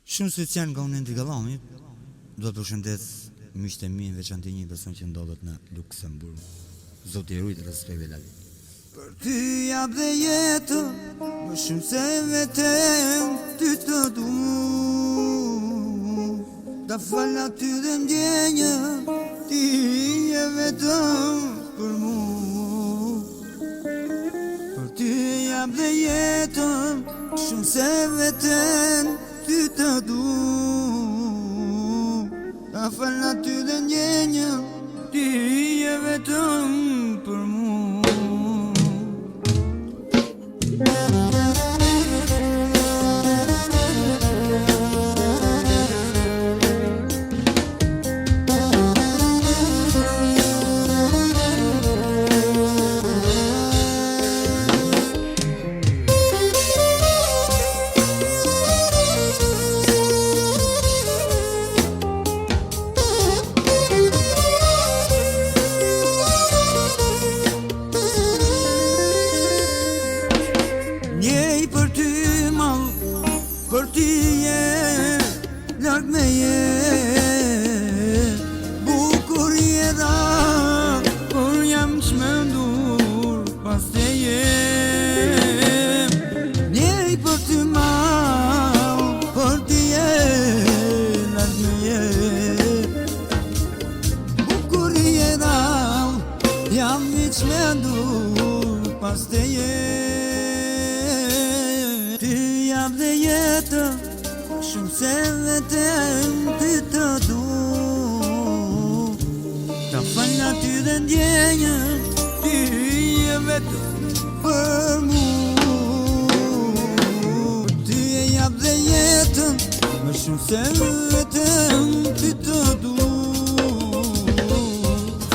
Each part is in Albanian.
Shumë se janë nga unë në Gallamit, do të përshëndes miqtë e mi në veçantë një person që ndodhet në Luksemburg. Zoti e rujt rreth Velali. Për ty jap dhe jetën, më shumë se vetëm ty të du. Ta fal aty dhe ndjenjë, ti je vetëm për mu. Për ty jap dhe jetën, më shumë se vetëm ty të du. Ta fal aty dhe ndjenjë, ti je vetëm për mu. Për ty je larg me je, bukur je dha, por jam çmendur pas teje. Njej për ty mal, për ty je larg me je, bukur je dha, jam I çmendur pas teje. Ty jap dhe jetën, shumë se vetëm ty të du. Ta fal aty dhe ndjenjën, ti je vetëm për mu. Ty e jap dhe jetën, më shumë se vetëm ty të du. Ta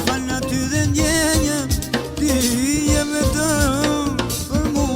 fal aty dhe ndjenjën, ti je vetëm për mu.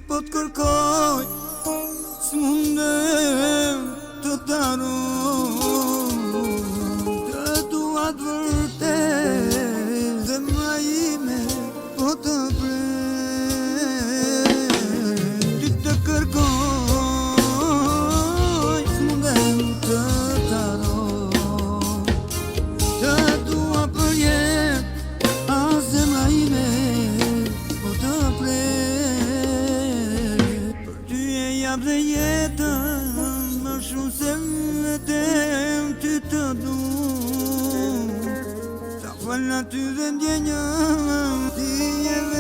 Po të kërkoj, s'mundem të daroj, të duat vërtet, zemra ime po të prej. Ty të kërkoj, s'mundem të daroj, të dua për jet, as zemra ime po të prej. Jap dhe jetën, më shumë se vetëm ty të du. Ta fal aty dhe ndjenjën, ti je vetëm